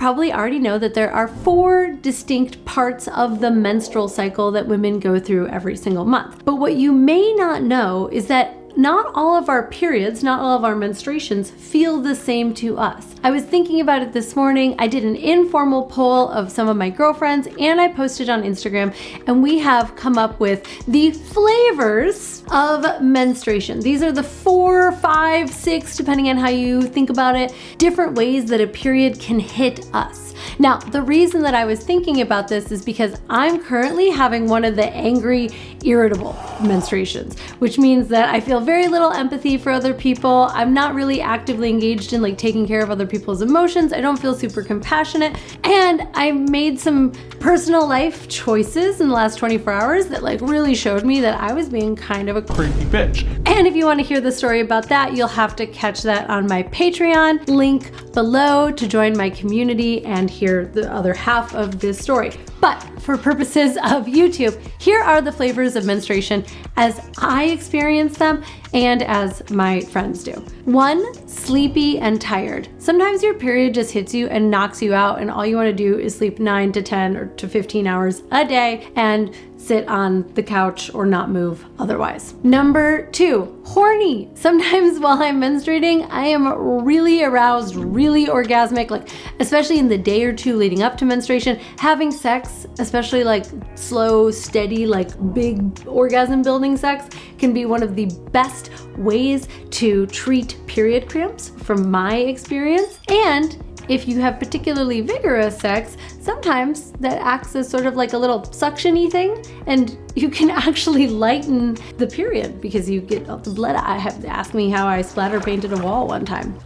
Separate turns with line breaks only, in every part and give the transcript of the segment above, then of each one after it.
probably already know that there are 4 distinct parts of the menstrual cycle that women go through every single month. But what you may not know is that not all of our periods, not all of our menstruations feel the same to us. I was thinking about it this morning. I did an informal poll of some of my girlfriends and I posted on Instagram, and we have come up with the flavors of menstruation. These are the 4, 5, 6, depending on how you think about it, different ways that a period can hit us. Now, the reason that I was thinking about this is because I'm currently having one of the angry, irritable menstruations, which means that I feel very little empathy for other people. I'm not really actively engaged in like taking care of other people's emotions. I don't feel super compassionate. And I made some personal life choices in the last 24 hours that like really showed me that I was being kind of a creepy bitch. And if you want to hear the story about that, you'll have to catch that on my Patreon, link below to join my community and hear the other half of this story. But for purposes of YouTube, here are the flavors of menstruation as I experience them and as my friends do. 1, sleepy and tired. Sometimes your period just hits you and knocks you out and all you want to do is sleep 9 to 10 or to 15 hours a day and sit on the couch or not move otherwise. Number 2, horny. Sometimes while I'm menstruating, I am really aroused, really orgasmic, like especially in the day or 2 leading up to menstruation. Having sex, especially like slow, steady, like big orgasm building sex, can be one of the best ways to treat period cramps from my experience. And if you have particularly vigorous sex, sometimes that acts as sort of like a little suction-y thing, and you can actually lighten the period because you get all the blood. Ask me how I splatter painted a wall one time.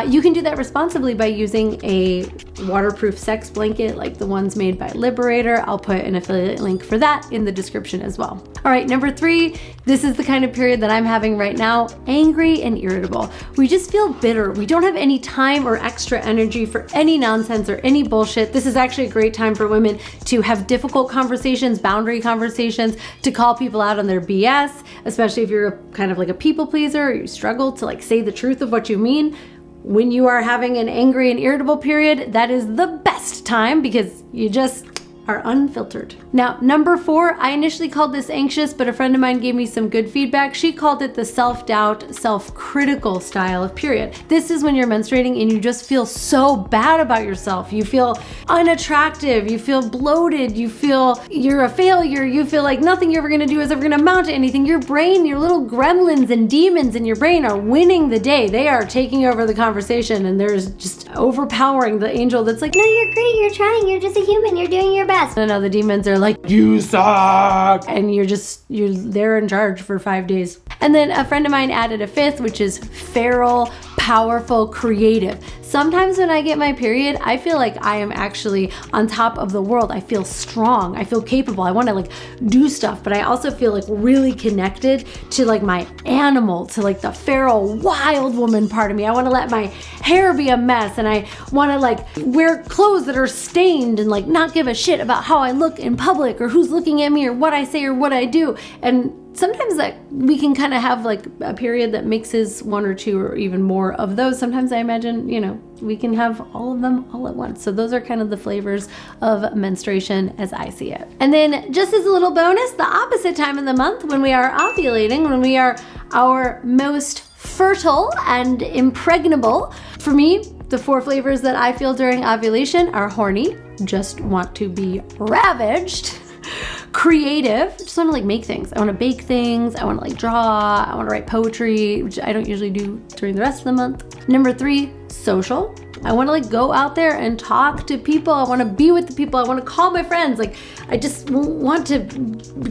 You can do that responsibly by using a waterproof sex blanket like the ones made by Liberator. I'll put an affiliate link for that in the description as well. All right, number 3, this is the kind of period that I'm having right now, angry and irritable. We just feel bitter. We don't have any time or extra energy for any nonsense or any bullshit. This is actually a great time for women to have difficult conversations, boundary conversations, to call people out on their BS, especially if you're kind of like a people pleaser or you struggle to like say the truth of what you mean. When you are having an angry and irritable period, that is the best time because you just are unfiltered. Now, number 4, I initially called this anxious, but a friend of mine gave me some good feedback. She called it the self-doubt, self-critical style of period. This is when you're menstruating and you just feel so bad about yourself. You feel unattractive, you feel bloated, you feel you're a failure, you feel like nothing you're ever gonna do is ever gonna amount to anything. Your brain, your little gremlins and demons in your brain are winning the day. They are taking over the conversation and there's just overpowering the angel that's like, no, you're great, you're trying, you're just a human, you're doing your best. And now the demons are like, you suck! And you're there in charge for 5 days. And then a friend of mine added a 5th, which is feral, powerful, creative. Sometimes when I get my period, I feel like I am actually on top of the world. I feel strong, I feel capable. I want to like do stuff, but I also feel like really connected to like my animal, to like the feral, wild woman part of me. I want to let my hair be a mess and I want to like wear clothes that are stained and like not give a shit about how I look in public or who's looking at me or what I say or what I do. And sometimes that we can kind of have like a period that mixes 1 or 2 or even more of those. Sometimes I imagine, we can have all of them all at once. So those are kind of the flavors of menstruation as I see it. And then just as a little bonus, the opposite time of the month when we are ovulating, when we are our most fertile and impregnable, for me, the 4 flavors that I feel during ovulation are horny, just want to be ravaged, creative, just want to like make things. I want to bake things, I want to like draw, I want to write poetry, which I don't usually do during the rest of the month. Number 3, social. I want to like go out there and talk to people. I want to be with the people. I want to call my friends. Like I just want to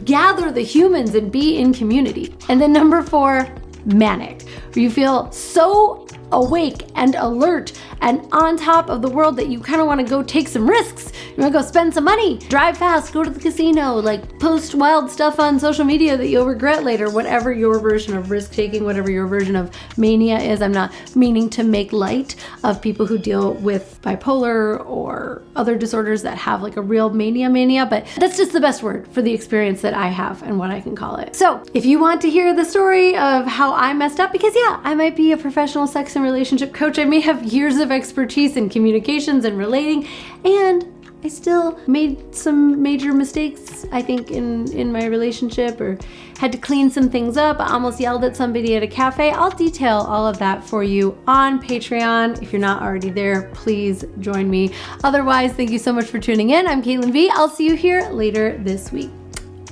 gather the humans and be in community. And then number 4, manic, where you feel so awake and alert and on top of the world that you kind of want to go take some risks. You want to go spend some money, drive fast, go to the casino, like post wild stuff on social media that you'll regret later, whatever your version of risk taking, whatever your version of mania is. I'm not meaning to make light of people who deal with bipolar or other disorders that have like a real mania, but that's just the best word for the experience that I have and what I can call it. So if you want to hear the story of how I messed up, because yeah, I might be a professional sex and relationship coach. I may have years of expertise in communications and relating, and I still made some major mistakes, I think, in my relationship, or had to clean some things up. I almost yelled at somebody at a cafe. I'll detail all of that for you on Patreon. If you're not already there, please join me. Otherwise, thank you so much for tuning in. I'm Caitlin V. I'll see you here later this week.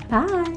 Bye.